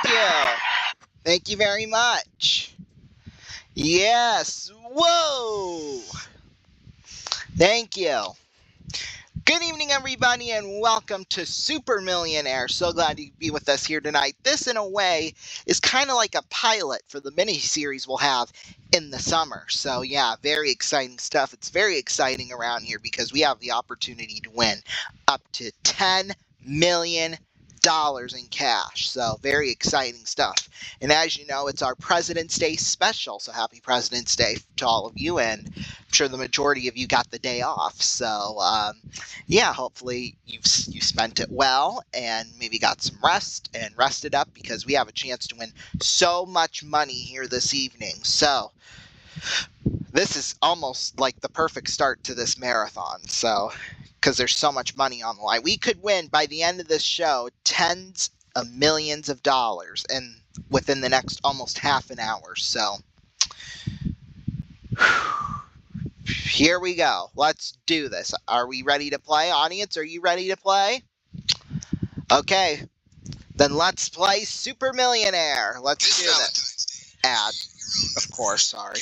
Thank you. Thank you very much. Yes. Whoa. Thank you. Good evening, everybody, and welcome to Super Millionaire. So glad you be with us here tonight. This, in a way, is kind of like a pilot for the mini-series we'll have in the summer. So, yeah, very exciting stuff. It's very exciting around here because we have the opportunity to win up to $10 million in cash. So, very exciting stuff. And as you know, it's our President's Day special. So, happy President's Day to all of you. And I'm sure the majority of you got the day off. So, yeah, hopefully you spent it well and maybe got some rest and rested up because we have a chance to win so much money here this evening. So this is almost like the perfect start to this marathon. So, because there's so much money on the line, we could win by the end of this show tens of millions of dollars and within the next almost half an hour. So here we go. Let's do this. Are we ready to play? Audience, are you ready to play? Okay. Then let's play Super Millionaire. Let's do this. Add. Of course, sorry.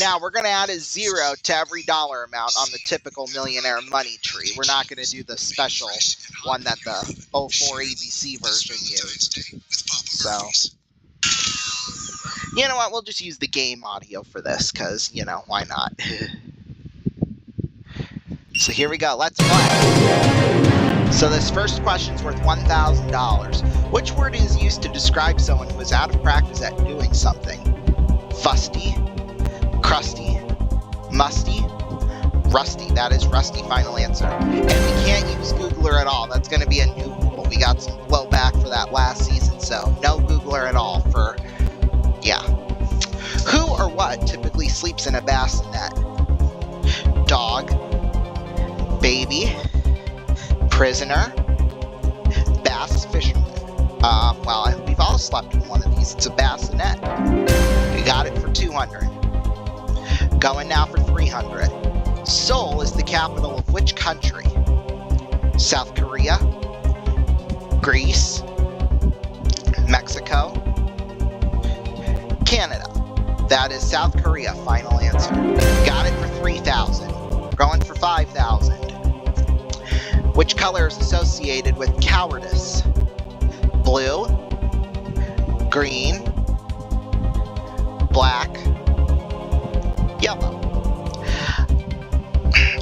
Now, we're going to add a 0 to every dollar amount on the typical Millionaire money tree. We're not going to do the special one that the 04 ABC version used. So, you know what? We'll just use the game audio for this because, you know, why not? So here we go. Let's play. So this first question's worth $1,000. Which word is used to describe someone who is out of practice at doing something? Fusty, crusty, musty, rusty. That is rusty. Final answer. And we can't use Googler at all. That's going to be a new rule. We got some blowback for that last season, so no Googler at all for, yeah. Who or what typically sleeps in a bassinet? Dog, baby, prisoner, bass fisherman. Well, we've all slept in one of these. It's a bassinet. We got it for 200. Going now for 300. Seoul is the capital of which country? South Korea, Greece, Mexico, Canada. That is South Korea. Final answer. Got it for 3,000. Going for 5,000. Which color is associated with cowardice? Blue, green, black, yellow.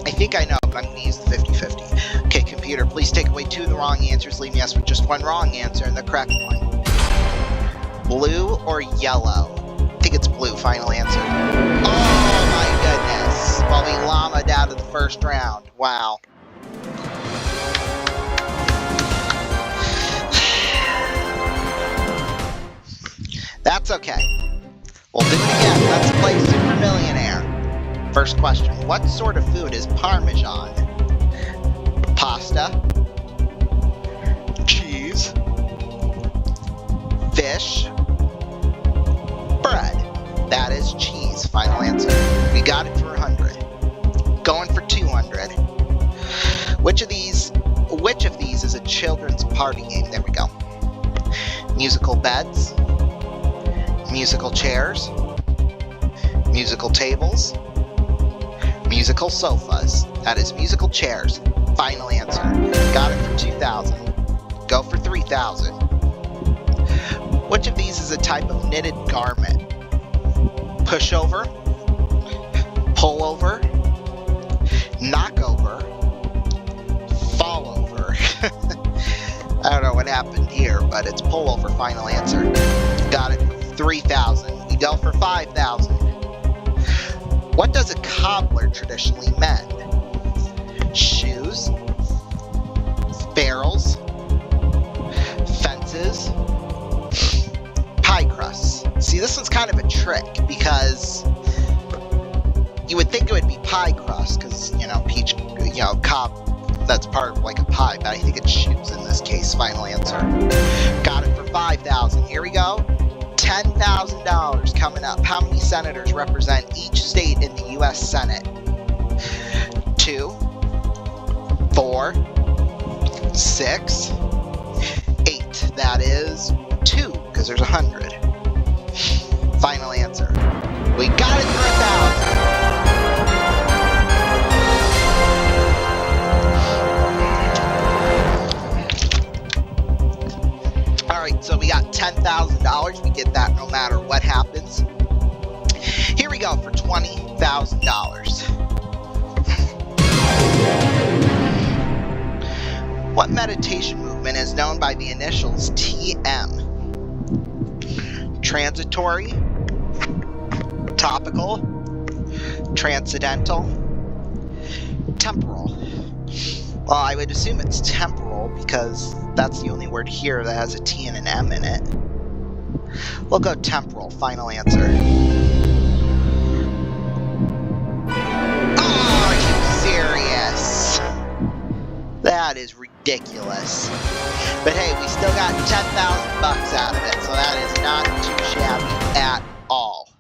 I think I know, but I'm going to use the 50-50. Okay, computer, please take away 2 of the wrong answers, leaving us with just 1 wrong answer and the correct one. Blue or yellow? I think it's blue. Final answer. Oh my goodness. Well, we llamaed out of the first round. Wow. That's okay. We'll do it again. Let's play Super Millionaire. First question. What sort of food is Parmesan? Pasta, cheese, fish, bread. That is cheese. Final answer. We got it for 100. Going for 200. Which of these is a children's party game? There we go. Musical beds, musical chairs, musical tables, musical sofas. That is musical chairs. Final answer. Got it for 2,000. Go for 3,000. Which of these is a type of knitted garment? Pushover, pullover, knockover, fallover. I don't know what happened here, but it's pullover. Final answer. Got it for 3,000. We go for 5,000. What does a cobbler traditionally mend? Shoes, barrels, fences, pie crusts. See, this one's kind of a trick because you would think it would be pie crust because, you know, cob, that's part of like a pie, but I think it's shoes in this case. Final answer. Got it for 5,000. Here we go. $10,000 coming up. How many senators represent each state in the U.S. Senate? 2, 4, 6, 8. That is 2. because there's 100. Final answer. We got it for 1,000. Alright, so we got $10,000. We get that no matter what happens. Here we go for $20,000. What meditation movement is known by the initials TM? Transitory, topical, transcendental, temporal. Well, I would assume it's temporal because that's the only word here that has a T and an M in it. We'll go temporal. Final answer. Oh, are you serious? That is ridiculous. But hey, we still got $10,000 out of it, so that is not too shabby at all.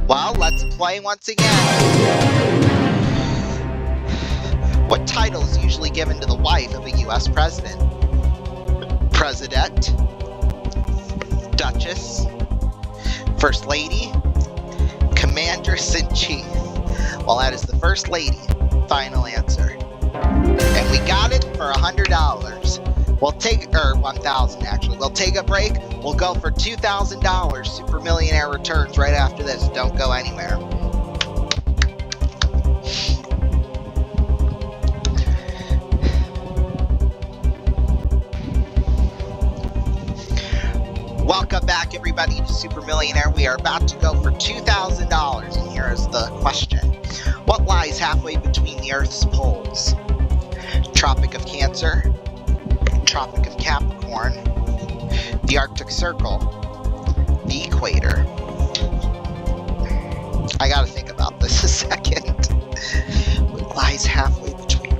Well, let's play once again. What title is usually given to the wife of a U.S. president? President, Duchess, First Lady, Commander-in-Chief. Well, that is the First Lady. Final answer. And we got it for $100. We'll take, or 1,000 actually. We'll take a break. We'll go for $2,000 Super Millionaire returns right after this. Don't go anywhere. Welcome back, everybody, to Super Millionaire. We are about to go for $2,000, and here is the question. What lies halfway between the Earth's poles? Tropic of Cancer, Tropic of Capricorn, the Arctic Circle, the equator. I gotta think about this a second. What lies halfway between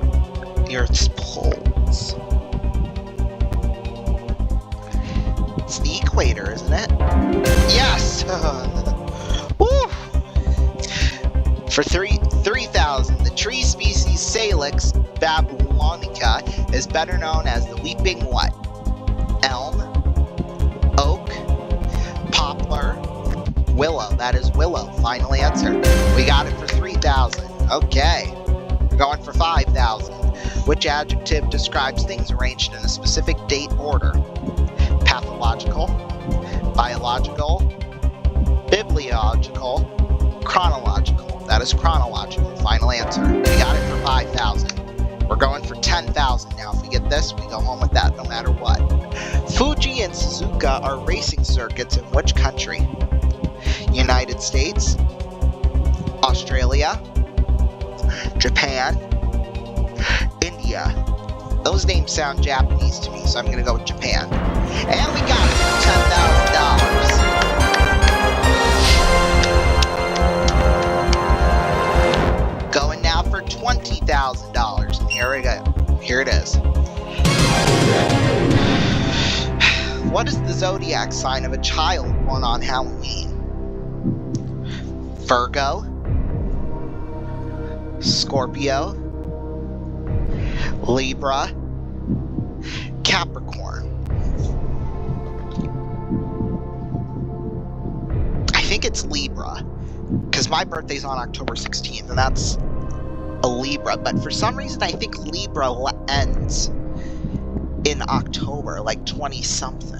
the Earth's poles? It's the equator, isn't it? Yes! Woo! For 3,000, the tree species Salix babylonica is better known as the weeping what? Elm, oak, poplar, willow. That is willow. Final answer. We got it for 3,000. Okay. We're going for 5,000. Which adjective describes things arranged in a specific date order? Pathological, biological, bibliological, chronological. That is chronological. Final answer. We got it for 5,000. We're going for 10,000 now. If we get this, we go home with that no matter what. Fuji and Suzuka are racing circuits in which country? United States, Australia, Japan, India. Those names sound Japanese to me, so I'm going to go with Japan. And we got it for $10,000. Going now for $20,000. And here we go. Here it is. What is the zodiac sign of a child born on Halloween? Virgo, Scorpio, Libra, Capricorn. I think it's Libra, because my birthday's on October 16th, and that's a Libra. But for some reason, I think Libra ends in October, like 20-something.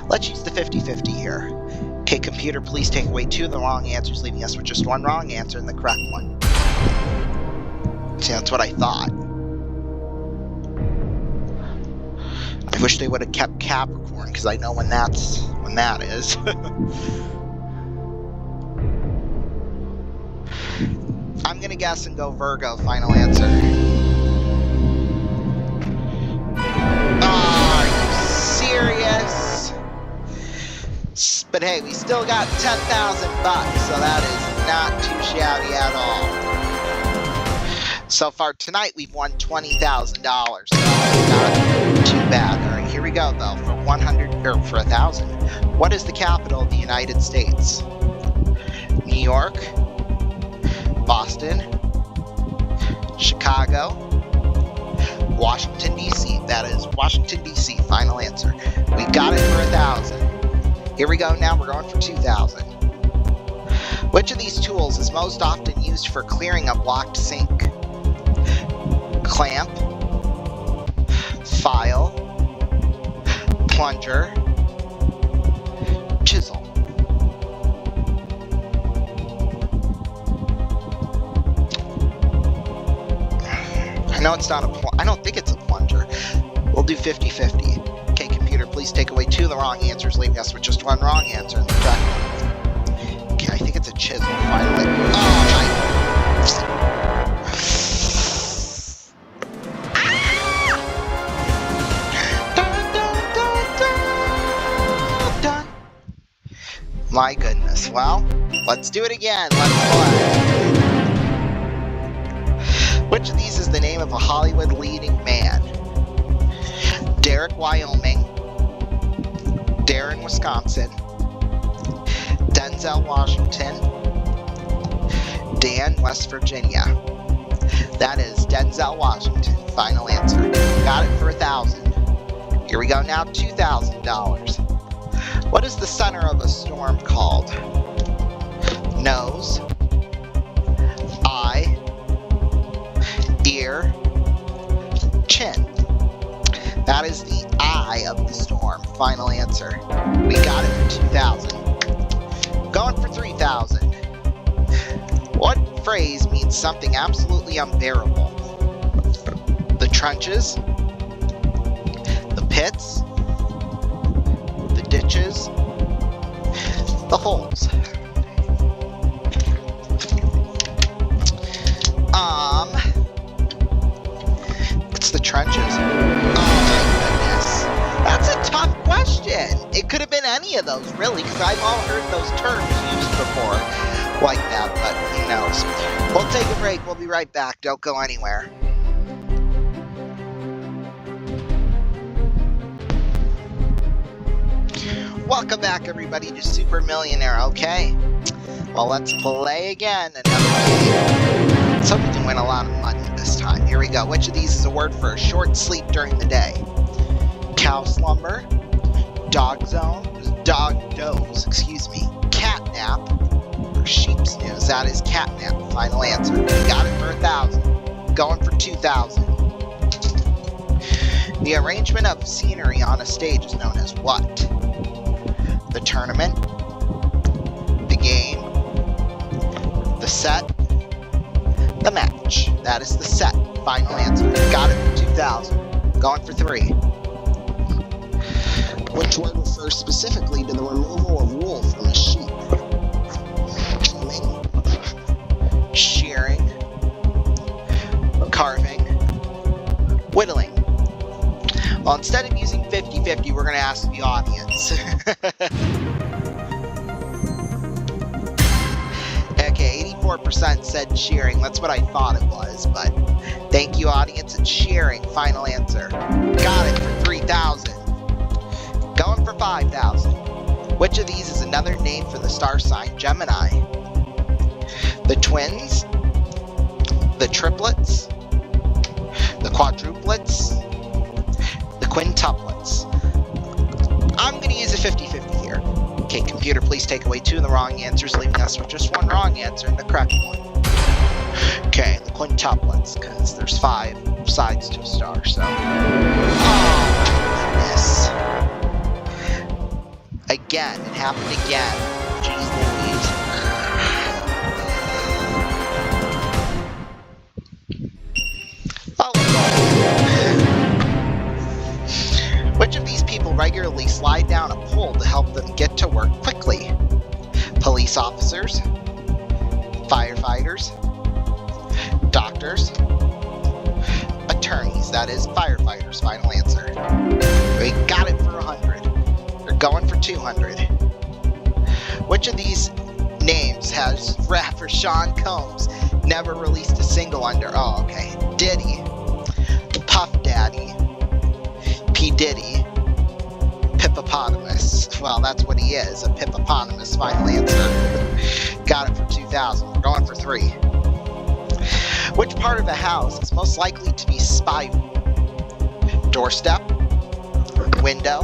Let's use the 50-50 here. Okay, computer, please take away 2 of the wrong answers, leaving us with just 1 wrong answer and the correct one. See, that's what I thought. I wish they would have kept Capricorn, because I know when that is. I'm gonna guess and go Virgo. Final answer. Oh, are you serious? But hey, we still got $10,000, so that is not too shabby at all. So far tonight, we've won $20,000, so that's not too bad. All right, here we go though. For 1,000. What is the capital of the United States? New York, Boston, Chicago, Washington, D.C. That is Washington, D.C. Final answer. We got it for 1,000. Here we go now. We're going for 2,000. Which of these tools is most often used for clearing a blocked sink? Clamp, file, plunger, chisel. I know it's not I don't think it's a plunger. We'll do 50-50. Okay, computer, please take away 2 of the wrong answers, leaving us with just 1 wrong answer in the correct one. Okay, I think it's a chisel, finally. Oh, my. Dun. My goodness. Well, let's do it again. Let's play. Which of these is the name of a Hollywood leading man? Derek, Wyoming. Darren, Wisconsin. Denzel, Washington. Dan, West Virginia. That is Denzel, Washington. Final answer. Got it for 1,000. Here we go now, $2,000. What is the center of a storm called? Nose. Eye. Ear. Chin. That is the eye of the storm. Final answer. We got it for 2,000. Going for 3,000. What phrase means something absolutely unbearable? The trenches. The pits. The ditches. The holes. It's the trenches. Oh my goodness. That's a tough question. It could have been any of those, really, because I've all heard those terms used before like that, but who knows. We'll take a break. We'll be right back. Don't go anywhere. Welcome back, everybody, to Super Millionaire, okay? Well, let's play again. Another game. Let's hope we can win a lot of money this time. Here we go. Which of these is a word for a short sleep during the day? Cow slumber, dog doze, cat nap, or sheep snooze. That is cat nap. Final answer. We got it for 1,000. Going for 2,000. The arrangement of scenery on a stage is known as what? The tournament, the game, the set, the match. That is the set. Final answer. Got it for 2,000. Going for 3. Which word refers specifically to the removal of wool from a sheep? Trimming, shearing, carving, whittling. Well, instead of using 50-50, we're going to ask the audience. Okay, 84% said shearing. That's what I thought it was, but thank you, audience. It's shearing. Final answer. Got it for 3,000. Going for 5,000. Which of these is another name for the star sign Gemini? The twins, the triplets, the quadruplets, the quintuplets. I'm going to use a 50-50 here. Okay, computer, please take away 2 of the wrong answers, leaving us with just 1 wrong answer and the correct one. Okay, the quintuplets, because there's 5 sides to a star, so. Oh, my goodness. Again, it happened again. Jeez Louise. Oh. Which of these people regularly slide down a pole to help them get to work quickly? Police officers, firefighters, doctors, attorneys. That is firefighters. Final answer. We got it for 100. They're going for 200. Which of these names has rapper Sean Combs never released a single under? Oh, okay. Diddy, Puff Daddy, P. Diddy, Pippopotamus. Well, that's what he is, a Pippopotamus. Final answer. Got it for 2,000. We're going for 3. Which part of the house is most likely to be spy Doorstep, window,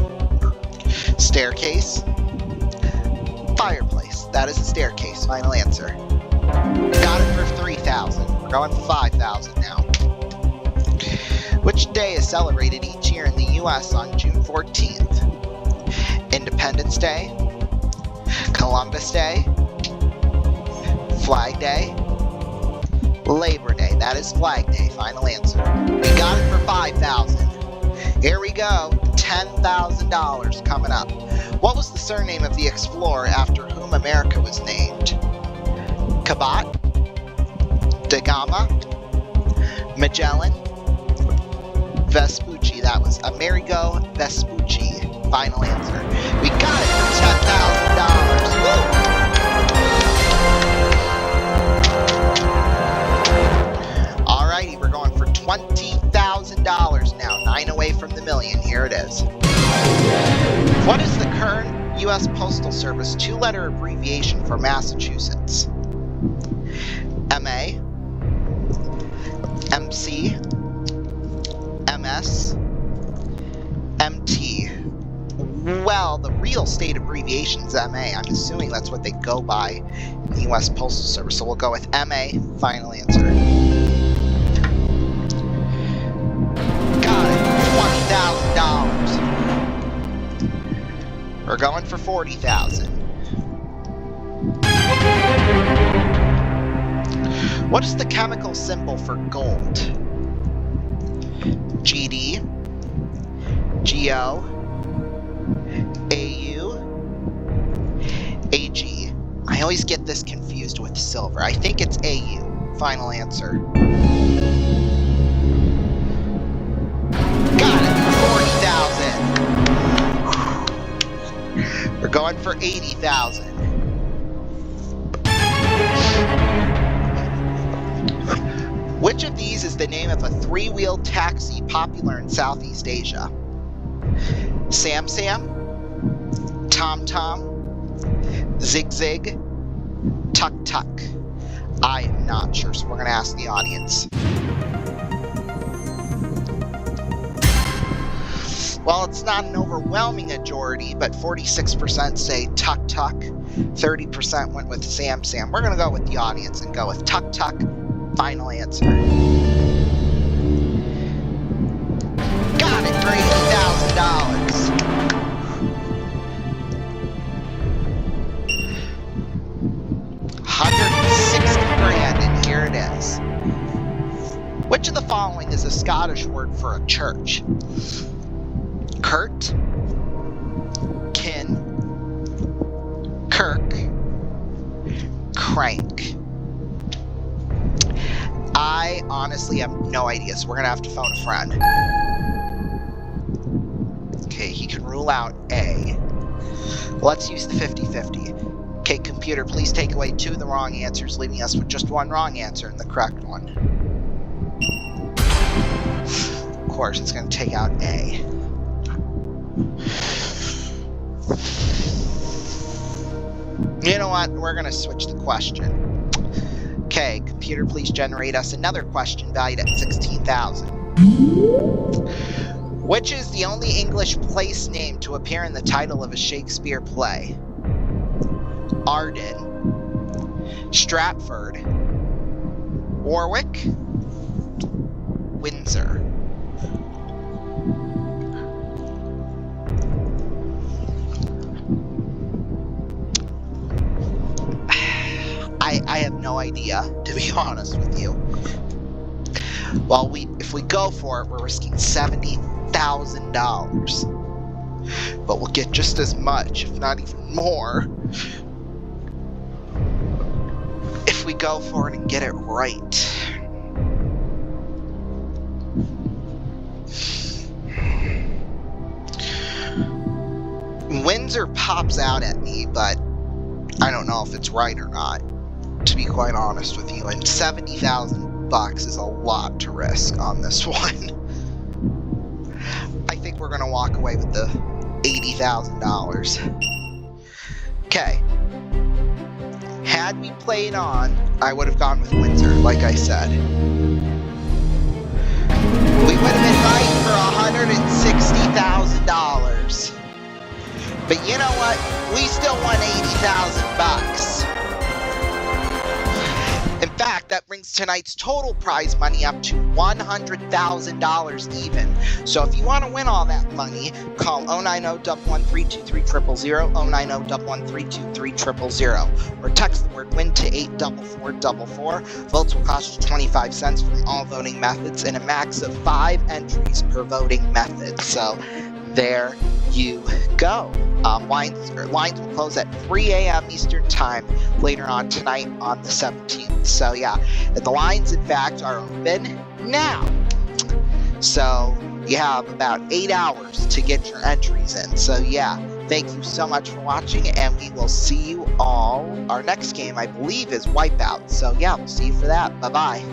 staircase, fireplace. That is a staircase. Final answer. Got it for 3,000. We're going for 5,000 now. Which day is celebrated each year in the U.S. on June 14th? Independence Day, Columbus Day, Flag Day, Labor Day. That is Flag Day. Final answer. We got it for 5,000. Here we go. $10,000 coming up. What was the surname of the explorer after whom America was named? Cabot, da Gama, Magellan, Vespucci. That was Amerigo Vespucci. Final answer. We got it for $10,000. Alrighty, we're going for $20,000 now. 9 away from the million. Here it is. What is the current U.S. Postal Service two-letter abbreviation for Massachusetts? MA, MC, MS, MT. Well, the real state abbreviation is MA. I'm assuming that's what they go by in the U.S. Postal Service. So we'll go with MA. Final answer. Got it. $20,000. We're going for 40,000. What is the chemical symbol for gold? GD, GO, AU, AG. I always get this confused with silver. I think it's AU. Final answer. Got it for 40,000. We're going for 80,000. Which of these is the name of a three-wheeled taxi popular in Southeast Asia? Sam Sam, Tom Tom, Zig Zig, Tuk Tuk. I am not sure, so we're going to ask the audience. Well, it's not an overwhelming majority, but 46% say Tuk Tuk, 30% went with Sam Sam. We're going to go with the audience and go with Tuk Tuk. Final answer. Got it for $80,000. $160,000, and here it is. Which of the following is a Scottish word for a church? Kurt, Kin, Kirk, Crank. I honestly have no idea, so we're going to have to phone a friend. Okay, he can rule out A. Let's use the 50-50. Okay, computer, please take away 2 of the wrong answers, leaving us with just 1 wrong answer and the correct one. Of course, it's going to take out A. You know what? We're going to switch the question. Okay, computer, please generate us another question valued at 16,000. Which is the only English place name to appear in the title of a Shakespeare play? Arden, Stratford, Warwick, Windsor. I have no idea, to be honest with you. Well, if we go for it, we're risking $70,000. But we'll get just as much, if not even more, if we go for it and get it right. Windsor pops out at me, but I don't know if it's right or not, to be quite honest with you. And $70,000 is a lot to risk on this one. I think we're going to walk away with the $80,000. Okay. Had we played on, I would have gone with Windsor, like I said. We would have been right for $160,000. But you know what? We still won 80,000 bucks. In fact, that brings tonight's total prize money up to $100,000 even. So if you want to win all that money, call 090-113-2300, 090-113-2300, or text the word WIN to 84444. Votes will cost you 25 cents from all voting methods and a max of 5 entries per voting method. So there you go. Lines will close at 3 a.m. Eastern Time later on tonight on the 17th. So yeah, the lines in fact are open now. So you have about 8 hours to get your entries in. So yeah, thank you so much for watching, and we will see you all. Our next game, I believe, is Wipeout. So yeah, we'll see you for that. Bye-bye.